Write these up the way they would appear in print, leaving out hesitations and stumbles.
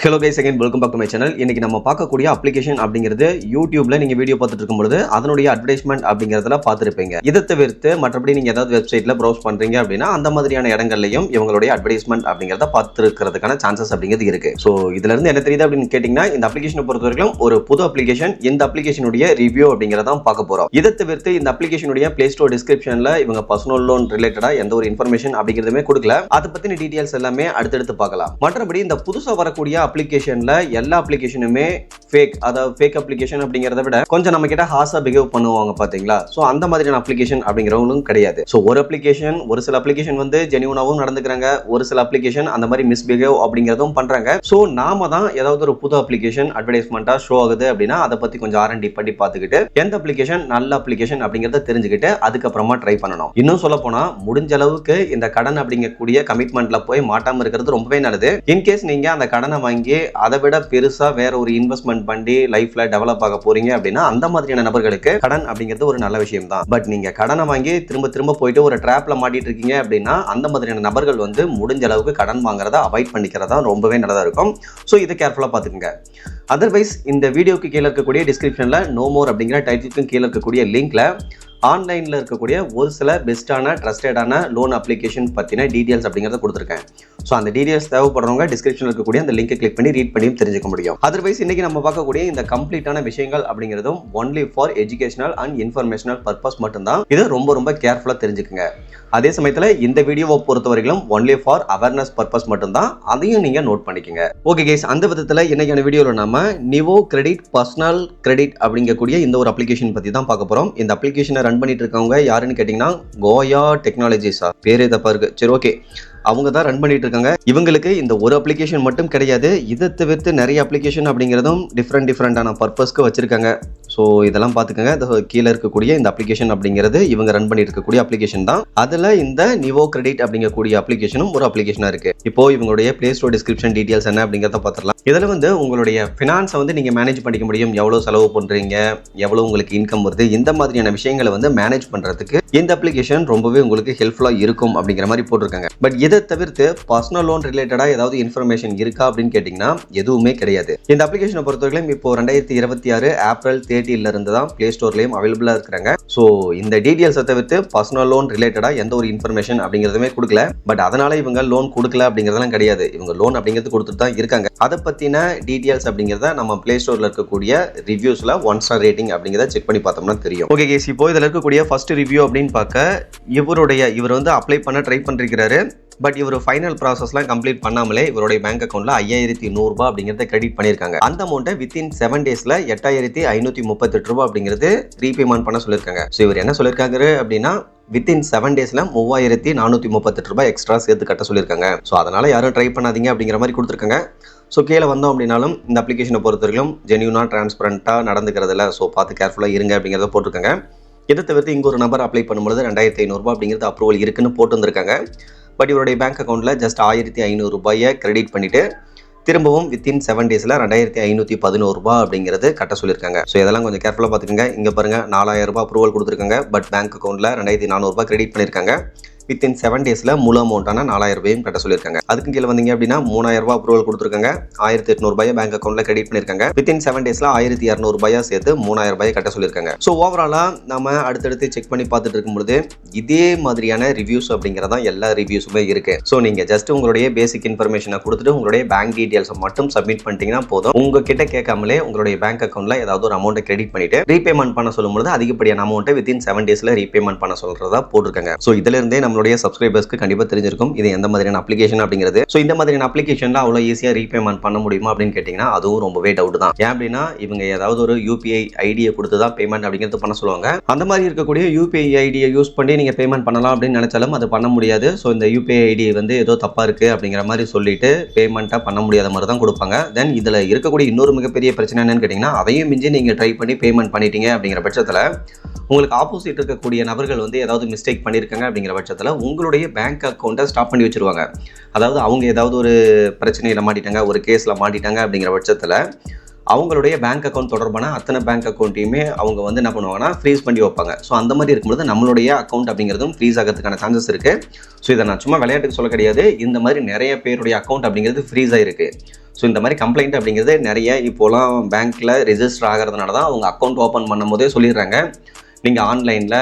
Hello guys, again welcome back to my channel. இன்னைக்கு நம்ம பார்க்கக்கூடிய அப்ளிகேஷன் அப்படிங்கிறது யூடியூப்ல நீங்க வீடியோ பார்த்துட்டு இருக்கும்போது அதனுடைய அட்வர்டைஸ்மெண்ட் அப்படிங்கிறதுல பார்த்துருப்பீங்க. இதை தவிர்த்து மற்றபடி நீங்க ஏதாவது வெப்சைட்ல ப்ரௌஸ் பண்றீங்க அப்படின்னா அந்த மாதிரியான இடங்கள்லையும் இவங்களுடைய அட்வர்டைஸ்மெண்ட் அப்படிங்கிறத பார்த்துருக்கிறதுக்கான சான்சஸ் அப்படிங்கிறது இருக்கு. ஸோ இதுல இருந்து என்ன தெரியுது அப்படின்னு கேட்டீங்கன்னா, இந்த அப்ளிகேஷனை பொறுத்தவரைக்கும் ஒரு புது அப்ளிகேஷன். இந்த அப்ளிகேஷனுடைய ரிவ்யூ அப்படிங்கிறத பார்க்க போறோம். இதை தவிர்த்து இந்த அப்ளிகேஷனுடைய பிளே ஸ்டோர் டிஸ்கிரிப்ஷன்ல இவங்க பர்சனல் லோன் ரிலேட்டடா எந்த ஒரு இன்ஃபர்மேஷன் அப்படிங்கிறதுமே கொடுக்கல. அதை பத்தின டீடைல்ஸ் எல்லாமே அடுத்தடுத்து பார்க்கலாம். மற்றபடி இந்த புதுசா வரக்கூடிய அப்ளிகேஷன்ல எல்லா அப்ளிகேஷனுமே ஃபேக், அதாவது ஃபேக் அப்ளிகேஷன் அப்படிங்கறத விட கொஞ்சம் நம்ம கிட்ட ஹார்ஷா பிஹேவ் பண்ணுவாங்க பாத்தீங்களா. சோ அந்த மாதிரியான அப்ளிகேஷன் அப்படிங்கிறவங்களும் கிடையாது. சோ ஒரு சில அப்ளிகேஷன் வந்து ஜெனியூனாவும் நடந்துக்கிறாங்க, ஒரு சில அப்ளிகேஷன் அந்த மாதிரி மிஸ்பிஹேவ் அப்படிங்கறதும் பண்றாங்க. சோ நாம தான் ஏதாவது ஒரு புது அப்ளிகேஷன் அட்வர்டைஸ்மெண்டா ஷோ ஆகுது அப்படின்னா அதை பத்தி கொஞ்சம் R&D பண்ணி பார்த்துக்கிட்டு எந்த அப்ளிகேஷன் நல்ல அப்ளிகேஷன் அப்படிங்கறத தெரிஞ்சுக்கிட்டு அதுக்கப்புறமா ட்ரை பண்ணணும். இன்னும் சொல்ல போனா முடிஞ்ச அளவுக்கு இந்த கடன் அப்படிங்கக்கூடிய கமிட்மெண்ட்ல போய் மாட்டாம இருக்கிறது ரொம்பவே நல்லது. இன்கேஸ் நீங்க அந்த கடனை வாங்கி அதை விட பெருசா வேற ஒரு இன்வெஸ்ட்மெண்ட் பண்ணி லைஃப்ல டெவலப் ஆக போறீங்க அப்படின்னா அந்த மாதிரியான நபர்களுக்கு கடன் அப்படிங்கிறது ஒரு நல்ல விஷயம் தான். பட் நீங்க கடனை வாங்கி திரும்ப திரும்ப போயிட்டு ஒரு ட்ராப்ல மாட்டிட்டு இருக்கீங்க அப்படின்னா அந்த மாதிரியான நபர்கள் வந்து முடிஞ்ச அளவுக்கு கடன் வாங்குறத அவாய்ட் பண்ணிக்கிறதா ரொம்பவே நல்லதா இருக்கும். ஸோ இதை கேர்ஃபுல்லா பாத்துக்கோங்க. அதர்வைஸ் இந்த வீடியோக்கு கீழே இருக்கக்கூடிய டிஸ்கிரிப்ஷன்ல நோ மோர் அப்படிங்கிற டைட்டிலுக்கும் கீழே இருக்கக்கூடிய லிங்க்ல ஆன்லைனில் இருக்கக்கூடிய ஒரு சில பெஸ்ட்டான ட்ரஸ்டடான லோன் அப்ளிகேஷன் பற்றின டீடைல்ஸ் அப்படிங்கிறத கொடுத்துருக்கேன். ஸோ அந்த டீடைல்ஸ் தேவைப்படுறவங்க டிஸ்கிரிப்ஷனில் இருக்கக்கூடிய அந்த லிங்கை கிளிக் பண்ணி ரீட் பண்ணியும் தெரிஞ்சுக்க முடியும். அதர்வைஸ் இன்னைக்கு நம்ம பார்க்கக்கூடிய இந்த கம்ப்ளீட்டான விஷயங்கள் அப்படிங்கிறதும் only for educational and informational purpose மட்டும்தான். இது ரொம்ப ரொம்ப கேர்ஃபுல்லாக தெரிஞ்சுக்குங்க. அதே சமயத்தில் இந்த வீடியோவை பொறுத்தவரைக்கும் ஒன்லி ஃபார் அவேர்னஸ் பர்பஸ் மட்டும்தான், அதையும் நீங்க நோட் பண்ணிக்கோங்க. ஓகே கைஸ், அந்த விதத்தில் இன்னைக்கான வீடியோவில் நம்ம நிவோ கிரெடிட் பர்சனல் கிரெடிட் அப்படிங்கக்கூடிய இந்த ஒரு அப்ளிகேஷன் பற்றி தான் பார்க்க போகிறோம். இந்த அப்ளிகேஷனை ரன் பண்ணிட்டு இருக்கவங்க யாருன்னு கேட்டிங்கன்னா கோயா டெக்னாலஜிஸா, பேரே தப்பா இருக்கு. சரி, ஓகே, அவங்க தான் ரன் பண்ணிட்டு இருக்காங்க. இவங்களுக்கு இந்த ஒரு அப்ளிகேஷன் மட்டும் கிடையாது, இதை தவிர்த்து நிறைய அப்ளிகேஷன் அப்படிங்கிறதும் டிஃப்ரெண்டான பர்பஸ்க்கு வச்சிருக்காங்க. ஸோ இதெல்லாம் பார்த்துக்கோங்க. கீழே இருக்கக்கூடிய இந்த அப்ளிகேஷன் அப்படிங்கிறது இவங்க ரன் பண்ணிட்டு இருக்கக்கூடிய அப்ளிகேஷன் தான். அதில் இந்த நிவோ கிரெடிட் அப்படிங்கக்கூடிய அப்ளிகேஷனும் ஒரு அப்ளிகேஷனாக இருக்கு. இப்போ இவங்களுடைய பிளே ஸ்டோர் டிஸ்கிரிப்ஷன் டீடைல்ஸ் என்ன அப்படிங்கிறத பார்த்துடலாம். இதில் வந்து உங்களுடைய ஃபினான்ஸை வந்து நீங்கள் மேனேஜ் பண்ணிக்க முடியும். எவ்வளோ செலவு பண்ணுறீங்க, எவ்வளோ உங்களுக்கு இன்கம் வருது, இந்த மாதிரியான விஷயங்களை வந்து மேனேஜ் பண்ணுறதுக்கு இந்த அப்ளிகேஷன் ரொம்பவே உங்களுக்கு ஹெல்ப்ஃபுல்லாக இருக்கும் அப்படிங்கிற மாதிரி போட்டிருக்காங்க. பட் இதை தவிர்த்து பர்சனல் லோன் ரிலேட்டடாக ஏதாவது இன்ஃபர்மேஷன் இருக்கா அப்படின்னு கேட்டிங்கன்னா எதுவுமே கிடையாது. இந்த அப்ளிகேஷனை பொறுத்தவரைக்கும் இப்போ 2026 ஏப்ரல் 30 இருந்து தான் பிளே ஸ்டோர்லையும் அவைலபிளாக இருக்கிறாங்க. ஸோ இந்த டீடைல்ஸை தவிர்த்து பர்சனல் லோன் ரிலேட்டடாக எந்த ஒரு இன்ஃபர்மேஷன் அப்படிங்கிறதுமே கொடுக்கல. பட் அதனால இவங்க லோன் கொடுக்கல அப்படிங்கிறதெல்லாம் கிடையாது. இவங்க லோன் அப்படிங்கிறது கொடுத்துட்டு தான் இருக்காங்க. அதை பற்றின டீடைல்ஸ் அப்படிங்கிறத நம்ம பிளே ஸ்டோரில் இருக்கக்கூடிய ரிவ்யூஸில் 1 ஸ்டார் ரேட்டிங் அப்படிங்கிறத செக் பண்ணி பார்த்தோம்னா தெரியும். ஓகே கேஸ், இப்போ இதில் இருக்கக்கூடிய ஃபர்ஸ்ட் ரிவ்யூ அப்படின்னு பார்க்க இவர் வந்து அப்ளை பண்ண ட்ரை பண்ணிருக்கிறாரு. பட் இவர் ஃபைனல் ப்ராசஸ்லாம் கம்ப்ளீட் பண்ணாமலே இவருடைய பேங்க் அக்கௌண்ட்ல 5100 ரூபாய் அப்படிங்கிறத கிரெடிட் பண்ணியிருக்காங்க. அந்த அமௌண்ட்டை வித்தின் 7 டேஸ்ல 8538 ரூபாய் அப்படிங்கிறது ரீபேமெண்ட் பண்ண சொல்லியிருக்காங்க. ஸோ இவர் என்ன சொல்லியிருக்காரு அப்படின்னா வித்தின் 7 டேஸ்ல 3438 ரூபாய் எக்ஸ்ட்ரா சேர்த்து கட்ட சொல்லியிருக்காங்க. ஸோ அதனால யாரும் ட்ரை பண்ணாதீங்க அப்படிங்கிற மாதிரி கொடுத்துருக்காங்க. ஸோ கீழே வந்தோம் அப்படின்னாலும் இந்த அப்ளிகேஷனை பொறுத்தவரைக்கும் ஜென்யூனா டிரான்ஸ்பரண்டாக நடந்துக்கிறதுல ஸோ பார்த்து கேர்ஃபுல்லாக இருங்க அப்படிங்கிறத போட்டிருக்காங்க. இதை தவிர்த்து இங்கே ஒரு நபர் அப்ளை பண்ணும்போது 2500 ரூபாய் அப்படிங்கிறது அப்ரூவல் இருக்குன்னு போட்டு வந்திருக்காங்க. பட் இவருடைய பேங்க் அக்கௌண்ட்டில் ஜஸ்ட் 1500 ரூபாயை கிரெடிட் பண்ணிவிட்டு திரும்பவும் வித்தின் 7 டேஸில் 2511 ரூபாய் அப்படிங்கிறது கட்ட சொல்லியிருக்காங்க. ஸோ இதெல்லாம் கொஞ்சம் கேர்ஃபுல்லாக பார்த்துக்கோங்க. இங்கே பாருங்கள் 4000 ரூபாய் அப்ரூவல் கொடுத்துருக்காங்க. பட் பேங்க் அக்கௌண்ட்டில் 2400 ரூபாய் கிரெடிட் பண்ணியிருக்காங்க. வித்தின் 7 டேஸில் முழு அமௌண்ட்டான 4000 ரூபாயும் கட்ட சொல்லியிருக்காங்க. அதுக்கு கீழே வந்தீங்க அப்படின்னா 3000 ரூபாய் அப்ரூவல் கொடுத்துருக்காங்க. 1800 ரூபாயை பேங்க் அக்கௌண்ட்டில் கிரெடிட் பண்ணியிருக்காங்க. வித்தின் 7 டேஸில் 1200 ரூபாயா சேர்த்து 3000 ரூபாயை கட்ட சொல்லியிருக்காங்க. ஸோ ஓவராலாக நம்ம அடுத்தடுத்து செக் பண்ணி பார்த்துட்டு இருக்கும்போது இதே மாதிரியான ரிவ்யூஸ் அப்படிங்கிறதான் எல்லா ரிவ்யூஸுமே இருக்கு. ஸோ நீங்கள் ஜஸ்ட் உங்களுடைய பேசிக் இன்ஃபர்மேஷனை கொடுத்துட்டு உங்களுடைய பேங்க் டீடைல்ஸை மட்டும் சப்மிட் பண்ணிட்டீங்கன்னா போதும். உங்ககிட்ட கேட்காமலே உங்களுடைய பேங்க் அக்கௌண்ட்டில் ஏதாவது ஒரு அமௌண்ட்டை கிரெடிட் பண்ணிட்டு ரீபேமெண்ட் பண்ண சொல்லும்போது அதிகப்படியான அமௌண்ட்டை வித்தின் 7 டேஸில் ரீபேமெண்ட் பண்ண சொல்றதா போட்டிருக்காங்க. ஸோ இதுல இருந்தே நம்மளுடைய சப்ஸ்கிரைபர்ஸ்க்கு கண்டிப்பா தெரிஞ்சிருக்கும் இது எந்த மாதிரியான அப்ளிகேஷன் அப்படிங்கிறது. ஸோ இந்த மாதிரியான அப்ளிகேஷன்ல அவ்வளோ ஈஸியாக ரீபேமெண்ட் பண்ண முடியுமா அப்படின்னு கேட்டிங்கன்னா அதுவும் ரொம்பவே டவுட் தான். ஏன் அப்படின்னா இவங்க ஏதாவது ஒரு UPI ஐடியை கொடுத்து தான் பேமெண்ட் அப்படிங்கிறது பண்ண சொல்லுவாங்க. அந்த மாதிரி இருக்கக்கூடிய UPI ஐடியை யூஸ் பண்ணி நீங்க பேமெண்ட் பண்ணலாம் அப்படின்னு நினைச்சாலும் அது பண்ண முடியாது. ஸோ இந்த UPI ஐடி வந்து ஏதோ தப்பா இருக்கு அப்படிங்கிற மாதிரி சொல்லிட்டு பேமெண்ட்டை பண்ண முடியாத மாதிரி தான் கொடுப்பாங்க. தென் இதுல இருக்கக்கூடிய இன்னொரு மிகப்பெரிய பிரச்சனை என்னன்னு கேட்டிங்கன்னா அதையும் மிஞ்சி நீங்க ட்ரை பண்ணி பேமெண்ட் பண்ணிட்டீங்க அப்படிங்கிற பட்சத்தில் உங்களுக்கு ஆப்போசிட் இருக்கக்கூடிய நபர்கள் வந்து ஏதாவது மிஸ்டேக் பண்ணியிருக்காங்க அப்படிங்கிற பட்சத்தில் உங்களுடைய பேங்க் அக்கௌண்ட்டை ஸ்டாப் பண்ணி வச்சிருவாங்க. அதாவது அவங்க ஏதாவது ஒரு பிரச்சனையில் மாட்டிட்டாங்க, ஒரு கேஸில் மாட்டிட்டாங்க அப்படிங்கிற பட்சத்தில் அவங்களுடைய பேங்க் அக்கௌண்ட் தொடர்பான அத்தனை பேங்க் அக்கௌண்ட்டையுமே அவங்க வந்து என்ன பண்ணுவாங்கன்னா ஃப்ரீஸ் பண்ணி வைப்பாங்க. ஸோ அந்த மாதிரி இருக்கும்போது நம்மளுடைய அக்கௌண்ட் அப்படிங்கிறதும் ஃப்ரீஸ் ஆகிறதுக்கான சான்சஸ் இருக்குது. ஸோ இதை நான் சும்மா விளையாட்டுக்கு சொல்ல கிடையாது. இந்த மாதிரி நிறைய பேருடைய அக்கௌண்ட் அப்படிங்கிறது ஃப்ரீஸ் ஆகிருக்கு. ஸோ இந்த மாதிரி கம்ப்ளைண்ட் அப்படிங்கிறது நிறைய இப்போலாம் பேங்க்கில் ரெஜிஸ்டர் ஆகிறதுனால தான் அவங்க அக்கௌண்ட் ஓப்பன் பண்ணும் போதே சொல்லிடுறாங்க, நீங்கள் ஆன்லைனில்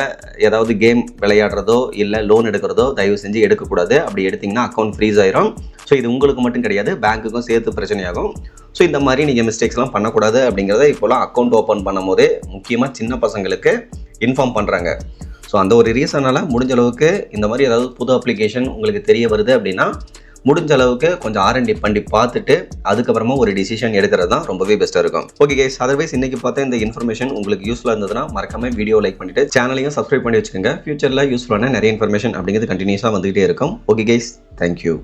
ஏதாவது கேம் விளையாடுறதோ இல்லை லோன் எடுக்கிறதோ தயவு செஞ்சு எடுக்கக்கூடாது. அப்படி எடுத்திங்கன்னா அக்கௌண்ட் ஃப்ரீஸ் ஆயிரும். ஸோ இது உங்களுக்கு மட்டும் கிடையாது, பேங்க்குக்கும் சேர்த்து பிரச்சனையாகும். ஸோ இந்த மாதிரி நீங்கள் மிஸ்டேக்ஸ்லாம் பண்ணக்கூடாது அப்படிங்கிறத இப்போலாம் அக்கௌண்ட் ஓப்பன் பண்ணும் போதே முக்கியமாக சின்ன பசங்களுக்கு இன்ஃபார்ம் பண்ணுறாங்க. ஸோ அந்த ஒரு ரீசனால் முடிஞ்ச அளவுக்கு இந்த மாதிரி ஏதாவது புது அப்ளிகேஷன் உங்களுக்கு தெரிய வருது அப்படின்னா முடிஞ்ச அளவுக்கு கொஞ்சம் R&D பண்ணி பார்த்துட்டு அதுக்கப்புறமா ஒரு டிசிஷன் எடுக்கிறது தான் ரொம்பவே பெஸ்ட்டாக இருக்கும். ஓகே கைஸ், அதர்வைஸ் இன்னைக்கு பார்த்த இந்த இன்ஃபர்மேஷன் உங்களுக்கு யூஸ்ஃபுல்லாக இருந்ததுன்னா மறக்காம வீடியோ லைக் பண்ணிட்டு சேனலையும் சப்ஸ்கிரைப் பண்ணி வச்சுக்கோங்க. ஃபியூச்சரில் யூஸ்ஃபுல்லான நிறைய இன்ஃபர்மேஷன் அப்படிங்கிறது கண்டினியூஸாக வந்துகிட்டே இருக்கும். Okay guys, thank you.